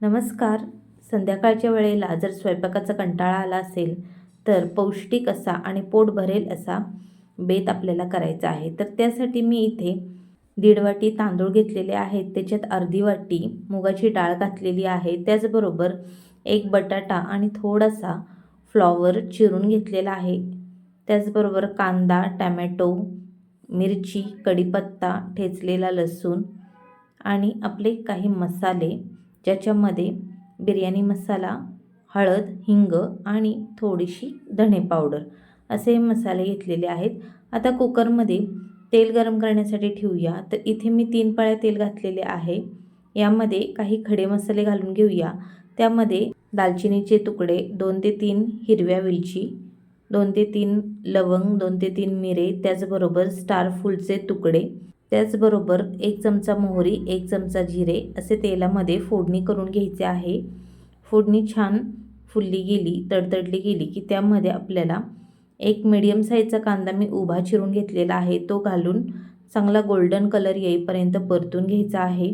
नमस्कार. संध्याकाळच्या वेळेला जर स्वयंपाकाचा कंटाळा आला असेल तर पौष्टिक असा आणि पोट भरेल असा बेत आपल्याला करायचा आहे. तर त्यासाठी मी इथे 1.5 वाटी तांदूळ घेतलेले आहेत. त्याच्यात अर्धी वाटी मुगाची डाळ घातलेली आहे. त्याचबरोबर एक बटाटा आणि थोडासा फ्लॉवर चिरून घेतलेला आहे. त्याचबरोबर कांदा, टॅमॅटो, मिरची, कढीपत्ता, ठेचलेला लसूण आणि आपले काही मसाले, ज्याच्यामध्ये बिर्याणी मसाला, हळद, हिंग आणि थोडीशी धणे पावडर असे मसाले घेतलेले आहेत. आता कुकरमध्ये तेल गरम करण्यासाठी ठेवूया. तर इथे मी 3 पळ्या तेल घातलेले आहे. यामध्ये काही खडे मसाले घालून घेऊया. त्यामध्ये दालचिनीचे तुकडे, 2 ते 3 हिरव्या वेलची, 2 ते 3 लवंग, 2 ते 3 मिरे, त्याचबरोबर स्टार फूलचे तुकडे, त्याचबरोबर 1 चमचा मोहरी, 1 चमचा जिरे असे तेलामध्ये फोडणी करून घ्यायचे आहे. फोडणी छान फुलली गेली, तडतडली गेली की त्यामध्ये आपल्याला एक मीडियम साईजचा कांदा मी उभा चिरून घेतलेला आहे. तो घालून चांगला गोल्डन कलर येईपर्यंत परतून घ्यायचा आहे.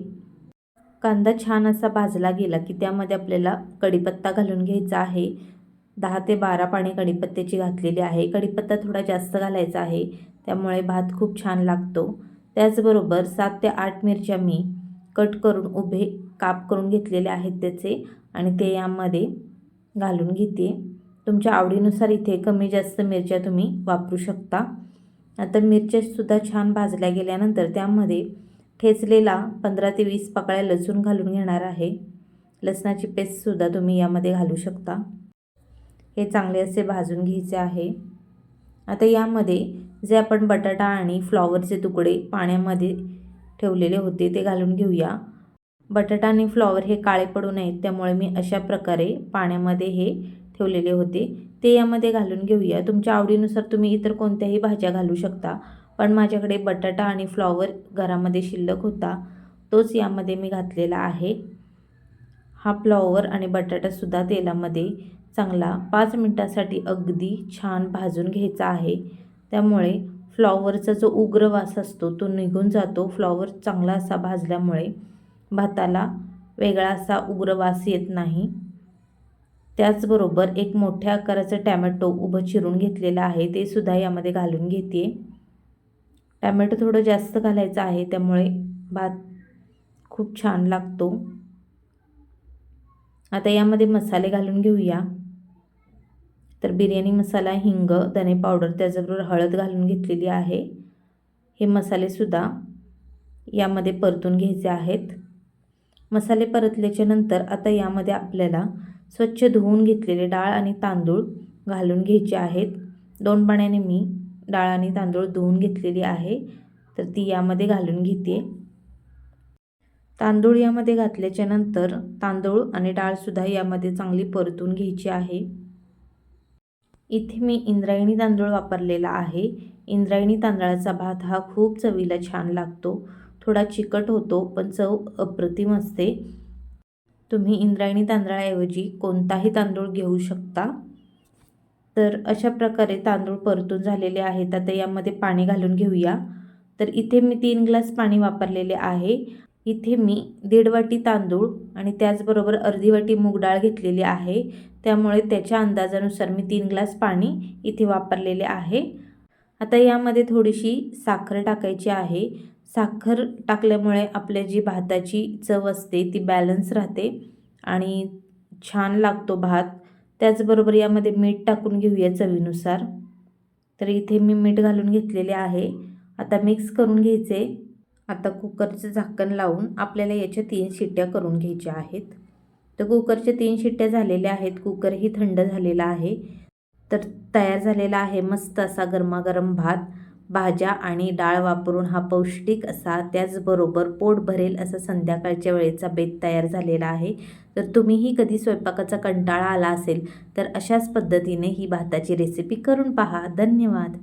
कांदा छान असा भाजला गेला की त्यामध्ये आपल्याला कढीपत्ता घालून घ्यायचा आहे. 10 ते 12 पाने कढीपत्त्याची घातलेली आहे. कढीपत्ता थोडा जास्त घालायचा आहे, त्यामुळे भात खूप छान लागतो. त्याचबरोबर 7 ते 8 मिरच्या मी कट करून उभे काप करून घेतलेले आहेत त्याचे, आणि ते यामध्ये घालून घेते. तुमच्या आवडीनुसार इथे कमी जास्त मिरच्या तुम्ही वापरू शकता. आता मिरच्यासुद्धा छान भाजल्या गेल्यानंतर त्यामध्ये ठेचलेला 15 ते 20 पाकळ्या लसूण घालून घेणार आहे. लसणाची पेस्टसुद्धा तुम्ही यामध्ये घालू शकता. हे चांगले असे भाजून घ्यायचे आहे. आता यामध्ये जे आपण बटाटा आणि फ्लॉवरचे तुकडे पाण्यामध्ये ठेवलेले होते ते घालून घेऊया. बटाटा आणि फ्लॉवर हे काळे पडू नयेत, त्यामुळे मी अशा प्रकारे पाण्यामध्ये हे ठेवलेले होते ते यामध्ये घालून घेऊया. तुमच्या आवडीनुसार तुम्ही इतर कोणत्याही भाज्या घालू शकता, पण माझ्याकडे बटाटा आणि फ्लॉवर घरामध्ये शिल्लक होता, तोच यामध्ये मी घातलेला आहे. हा फ्लॉवर आणि बटाटासुद्धा तेलामध्ये चांगला 5 मिनिटासाठी अगदी छान भाजून घ्यायचा आहे. त्यामुळे फ्लॉवरचा जो उग्र वास असतो तो निघून जातो. फ्लॉवर चांगला असा भाजल्यामुळे भाताला वेगळा असा उग्र वास येत नाही. त्याचबरोबर एक मोठ्या आकाराचं टॅमॅटो उभं चिरून घेतलेलं आहे, ते सुद्धा यामध्ये घालून घेते. टॅमॅटो थोडं जास्त घालायचं आहे, त्यामुळे भात खूप छान लागतो. आता यामध्ये मसाले घालून घेऊया. तर बिर्याणी मसाला, हिंग, धने पावडर, त्याचबरोबर हळद घालून घेतलेली आहे. हे मसालेसुद्धा यामध्ये परतून घ्यायचे आहेत. मसाले परतल्याच्या नंतर आता यामध्ये आपल्याला स्वच्छ धुवून घेतलेले डाळ आणि तांदूळ घालून घ्यायचे आहेत. 2 पाण्याने मी डाळ आणि तांदूळ धुवून घेतलेली आहे, तर ती यामध्ये घालून घेते. तांदूळ यामध्ये घातल्याच्या नंतर तांदूळ आणि डाळसुद्धा यामध्ये चांगली परतून घ्यायची आहे. इथे मी इंद्रायणी तांदूळ वापरलेला आहे. इंद्रायणी तांदळाचा भात हा खूप चवीला छान लागतो. थोडा चिकट होतो, पण चव अप्रतिम असते. तुम्ही इंद्रायणी तांदळाऐवजी कोणताही तांदूळ घेऊ शकता. तर अशा प्रकारे तांदूळ परतून झालेले आहेत. आता यामध्ये पाणी घालून घेऊया. तर इथे मी 3 ग्लास पाणी वापरलेले आहे. इथे मी 1.5 वाटी तांदूळ आणि त्याचबरोबर अर्धी वाटी मूग डाळ घेतलेली आहे, त्यामुळे त्याच्या अंदाजानुसार मी 3 ग्लास पाणी इथे वापरलेले आहे. आता यामध्ये थोडीशी साखर टाकायची आहे. साखर टाकल्यामुळे आपल्या जी भाताची चव असते ती बॅलन्स राहते आणि छान लागतो भात. त्याचबरोबर यामध्ये मीठ टाकून घेऊया चवीनुसार. तर इथे मी मीठ घालून घेतलेले आहे. आता मिक्स करून घ्यायचे. आता कुकरचं झाकण लावून आपल्याला याच्या 3 शिट्ट्या करून घ्यायच्या आहेत. तर कुकरच्या 3 शिट्ट्या झालेल्या आहेत. कुकरही थंड झालेला आहे. तर तयार झालेला आहे मस्त असा गरमागरम भात. भाज्या आणि डाळ वापरून हा पौष्टिक असा, त्याचबरोबर पोट भरेल असा संध्याकाळच्या वेळेचा बेत तयार झालेला आहे. तर तुम्हीही कधी स्वयंपाकाचा कंटाळा आला असेल तर अशाच पद्धतीने ही भाताची रेसिपी करून पहा. धन्यवाद.